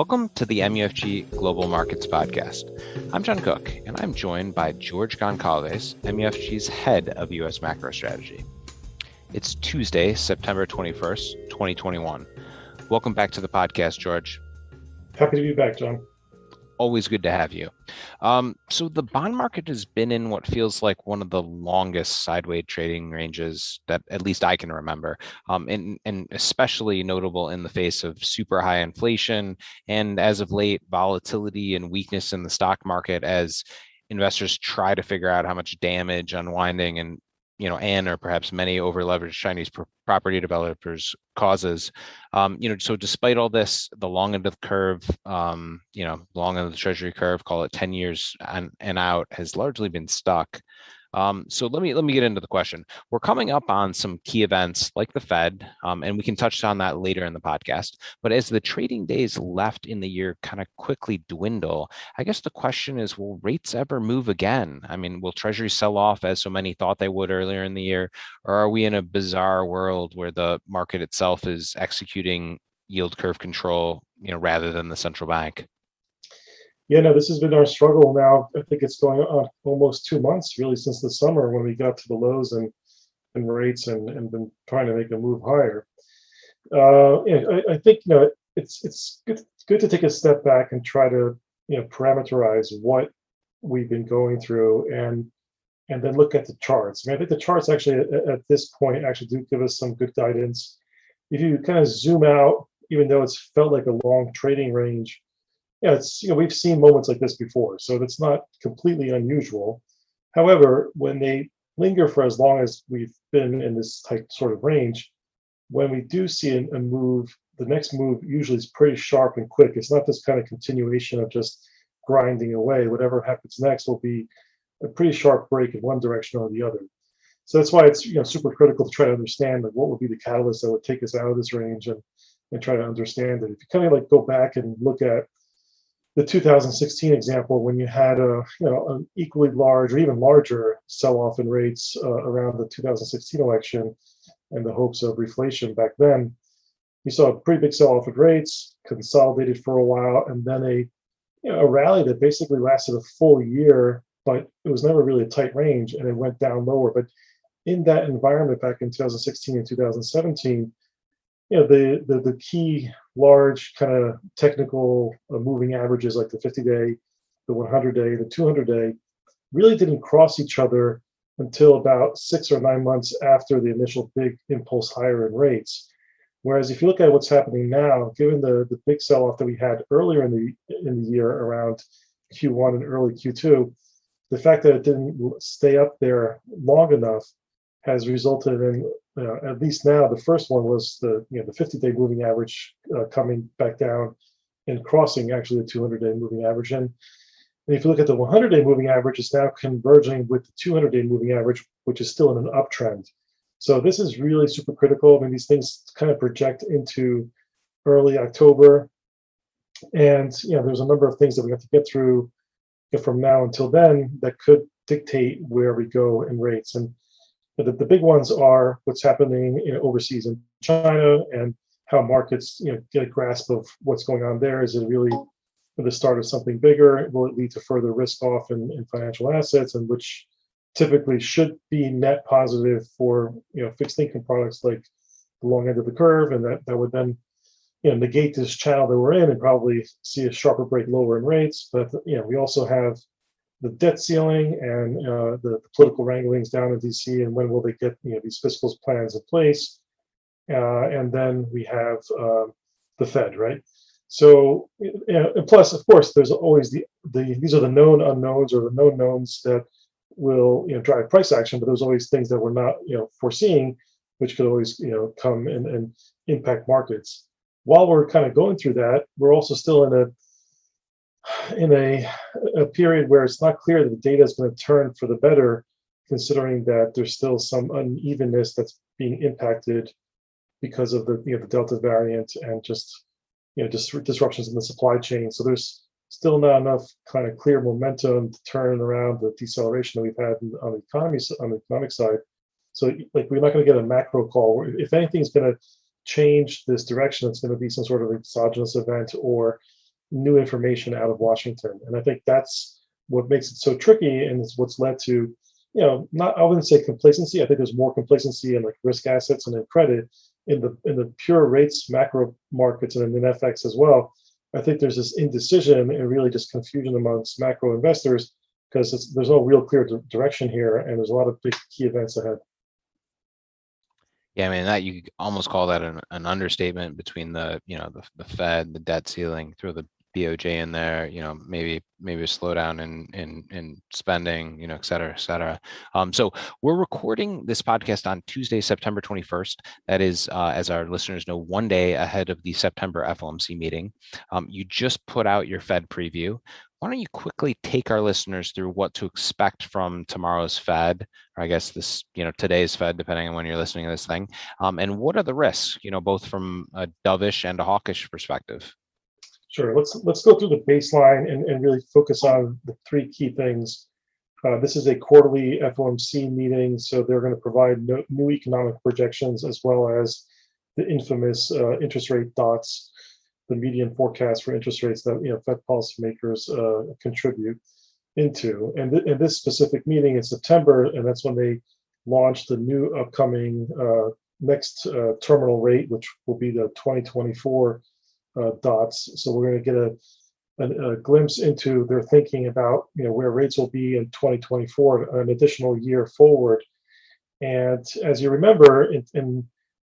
Welcome to the MUFG Global Markets Podcast. I'm John Cook, and I'm joined by George Goncalves, MUFG's Head of U.S. Macro Strategy. It's Tuesday, September 21st, 2021. Welcome back to the podcast, George. Happy to be back, John. Always good to have you. So the bond market has been in what feels like one of the longest sideways trading ranges that at least I can remember, and especially notable in the face of super high inflation and, as of late, volatility and weakness in the stock market as investors try to figure out how much damage unwinding and or perhaps many over-leveraged Chinese property developers causes. So despite all this, the long end of the curve, long end of the Treasury curve, call it 10 years and out, has largely been stuck. So let me get into the question. We're coming up on some key events like the Fed, and we can touch on that later in the podcast. But as the trading days left in the year kind of quickly dwindle, I guess the question is, will rates ever move again? I mean, will Treasuries sell off as so many thought they would earlier in the year? Or are we in a bizarre world where the market itself is executing yield curve control, rather than the central bank? Yeah, no, this has been our struggle now. I think it's going on almost 2 months, really, since the summer when we got to the lows and rates and been trying to make a move higher. I think it's good to take a step back and try to parameterize what we've been going through and then look at the charts. I mean, I think the charts actually at this point actually do give us some good guidance. If you kind of zoom out, even though it's felt like a long trading range, we've seen moments like this before, so that's not completely unusual. However, when they linger for as long as we've been in this tight sort of range, when we do see a move, the next move usually is pretty sharp and quick. It's not this kind of continuation of just grinding away. Whatever happens next will be a pretty sharp break in one direction or the other. So that's why it's super critical to try to understand what would be the catalyst that would take us out of this range and try to understand it. If you kind of go back and look at the 2016 example, when you had an equally large or even larger sell-off in rates around the 2016 election and the hopes of reflation back then, you saw a pretty big sell-off in rates, consolidated for a while, and then a rally that basically lasted a full year, but it was never really a tight range, and it went down lower. But in that environment back in 2016 and 2017, the key large kind of technical moving averages like the 50-day, the 100-day, the 200-day really didn't cross each other until about 6 or 9 months after the initial big impulse higher in rates. Whereas if you look at what's happening now, given the big sell-off that we had earlier in the year around Q1 and early Q2, the fact that it didn't stay up there long enough has resulted in, at least now, the first one was the 50-day moving average coming back down and crossing actually the 200-day moving average. And if you look at the 100-day moving average, it's now converging with the 200-day moving average, which is still in an uptrend. So this is really super critical. I mean, these things kind of project into early October, and there's a number of things that we have to get through from now until then that could dictate where we go in rates. And the big ones are what's happening overseas in China and how markets get a grasp of what's going on there. Is it really the start of something bigger? Will it lead to further risk off in financial assets, and which typically should be net positive for fixed income products like the long end of the curve, and that would then negate this channel that we're in and probably see a sharper break lower in rates. But we also have the debt ceiling and the political wranglings down in DC, and when will they get these fiscal plans in place? And then we have the Fed, right? So, and plus, of course, there's always these are the known unknowns or the known knowns that will drive price action, but there's always things that we're not foreseeing, which could always come and impact markets. While we're kind of going through that, we're also still in a period where it's not clear that the data is going to turn for the better, considering that there's still some unevenness that's being impacted because of the Delta variant and just disruptions in the supply chain. So there's still not enough kind of clear momentum to turn around the deceleration that we've had on the economic side. So we're not going to get a macro call. If anything's going to change this direction, it's going to be some sort of exogenous event or new information out of Washington. And I think that's what makes it so tricky, and it's what's led to, not, I wouldn't say complacency. I think there's more complacency in like risk assets and in credit in the pure rates macro markets and in FX as well. I think there's this indecision and really just confusion amongst macro investors because there's no real clear direction here, and there's a lot of big key events ahead. Yeah, I mean that you almost call that an understatement between the the Fed, the debt ceiling, through the BOJ in there, maybe a slowdown in spending, et cetera, et cetera. So we're recording this podcast on Tuesday, September 21st. That is, as our listeners know, one day ahead of the September FOMC meeting. You just put out your Fed preview. Why don't you quickly take our listeners through what to expect from tomorrow's Fed, or I guess this, today's Fed, depending on when you're listening to this thing, and what are the risks, both from a dovish and a hawkish perspective? Sure. Let's go through the baseline and really focus on the three key things. This is a quarterly FOMC meeting, so they're going to provide new economic projections as well as the infamous interest rate dots, the median forecast for interest rates that Fed policymakers contribute into. And this specific meeting in September, and that's when they launch the new upcoming next terminal rate, which will be the 2024 dots. So we're going to get a glimpse into their thinking about where rates will be in 2024, an additional year forward. And as you remember,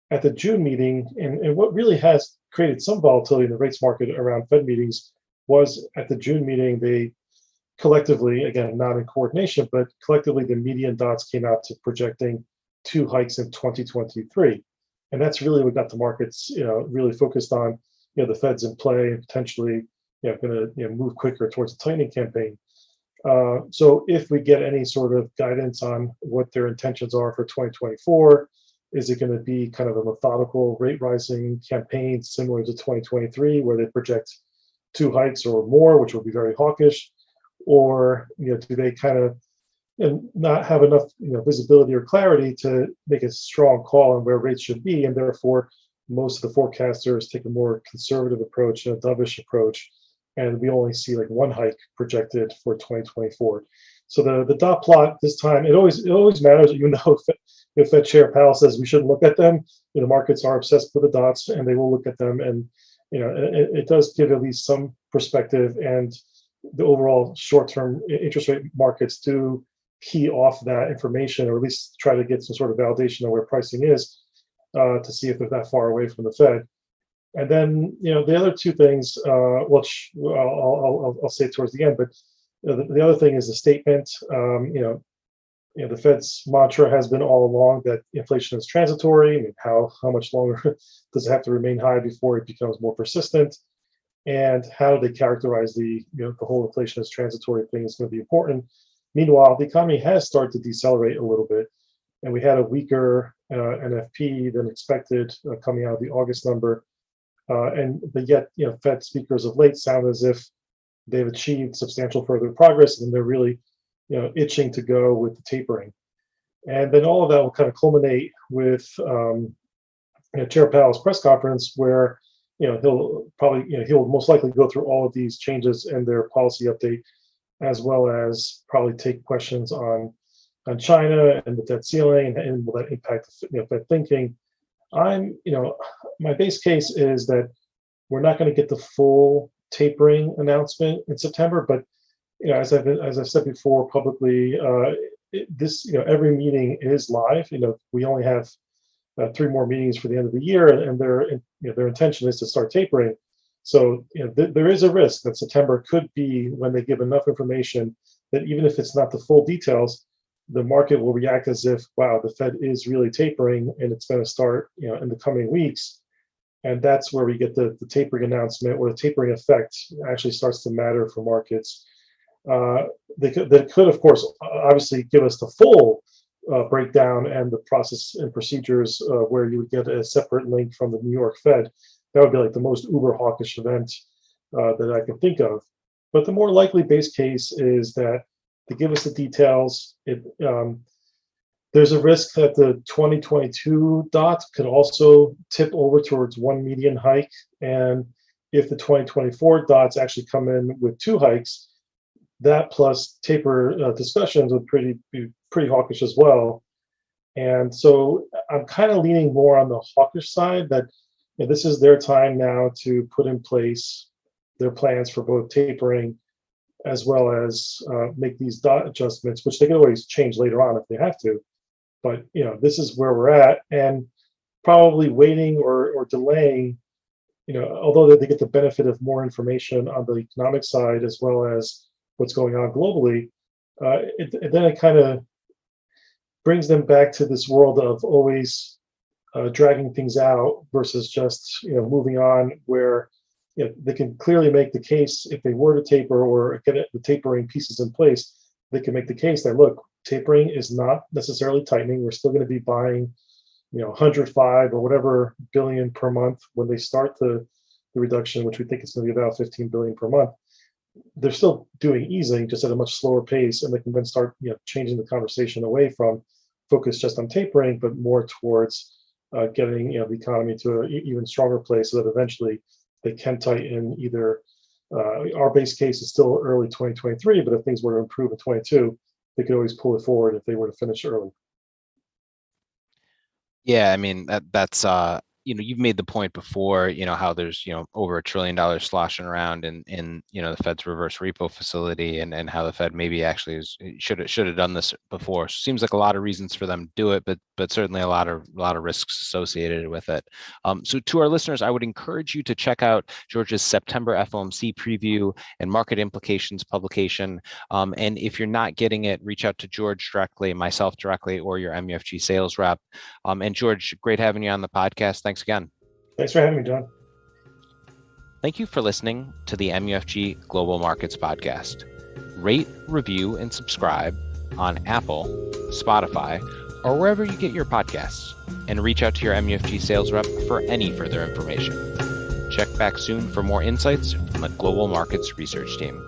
at the June meeting, and what really has created some volatility in the rates market around Fed meetings was at the June meeting, they collectively, again, not in coordination, but collectively the median dots came out to projecting 2 hikes in 2023. And that's really what got the markets really focused on the Fed's in play and potentially going to move quicker towards a tightening campaign. So if we get any sort of guidance on what their intentions are for 2024, is it going to be kind of a methodical rate rising campaign similar to 2023, where they project 2 hikes or more, which will be very hawkish, or do they kind of not have enough visibility or clarity to make a strong call on where rates should be, and therefore most of the forecasters take a more conservative approach, a dovish approach, and we only see like 1 hike projected for 2024. So the dot plot this time, it always matters, even though if Fed Chair Powell says we shouldn't look at them, the markets are obsessed with the dots and they will look at them, and it does give at least some perspective, and the overall short-term interest rate markets do key off that information, or at least try to get some sort of validation of where pricing is, to see if they're that far away from the Fed. And then, the other 2 things, which I'll say towards the end, but the other thing is the statement. The Fed's mantra has been all along that inflation is transitory. I mean, how much longer does it have to remain high before it becomes more persistent? And how do they characterize the whole inflation as transitory thing is going to be important. Meanwhile, the economy has started to decelerate a little bit, and we had a weaker NFP than expected coming out of the August number. But yet, Fed speakers of late sound as if they've achieved substantial further progress, and they're really, itching to go with the tapering. And then all of that will kind of culminate with Chair Powell's press conference, where he'll most likely go through all of these changes and their policy update, as well as probably take questions on China and the debt ceiling, and will that impact Fed thinking. My base case is that we're not going to get the full tapering announcement in September, but as I've said before publicly, every meeting is live. We only have 3 more meetings for the end of the year, and their intention is to start tapering. So there is a risk that September could be when they give enough information that even if it's not the full details, the market will react as if, wow, the Fed is really tapering, and it's going to start in the coming weeks. And that's where we get the tapering announcement, or the tapering effect actually starts to matter for markets. They could, of course, obviously give us the full breakdown and the process and procedures where you would get a separate link from the New York Fed. That would be like the most uber hawkish event that I can think of. But the more likely base case is that to give us the details, there's a risk that the 2022 dot could also tip over towards 1 median hike. And if the 2024 dots actually come in with 2 hikes, that plus taper discussions would be pretty hawkish as well. And so I'm kind of leaning more on the hawkish side that this is their time now to put in place their plans for both tapering as well as make these dot adjustments, which they can always change later on if they have to. But this is where we're at, and probably waiting or delaying. Although they get the benefit of more information on the economic side as well as what's going on globally, then it kind of brings them back to this world of always dragging things out versus just moving on, where they can clearly make the case if they were to taper or get the tapering pieces in place. They can make the case that, look, tapering is not necessarily tightening. We're still going to be buying 105 or whatever billion per month when they start the reduction, which we think is going to be about 15 billion per month. They're still doing easing, just at a much slower pace, and they can then start changing the conversation away from focus just on tapering, but more towards getting the economy to an even stronger place, so that eventually they can tighten. Either our base case is still early 2023, but if things were to improve in 22, they could always pull it forward if they were to finish early. Yeah, I mean that's you've made the point before, how there's over $1 trillion sloshing around in the Fed's reverse repo facility, and how the Fed maybe actually should have done this before. Seems like a lot of reasons for them to do it, but certainly a lot of risks associated with it. So to our listeners, I would encourage you to check out George's September FOMC preview and market implications publication. And if you're not getting it, reach out to George directly, myself directly, or your MUFG sales rep. And George, great having you on the podcast. Thanks again. Thanks for having me, John. Thank you for listening to the MUFG Global Markets Podcast. Rate, review, and subscribe on Apple, Spotify, or wherever you get your podcasts. And reach out to your MUFG sales rep for any further information. Check back soon for more insights from the Global Markets Research Team.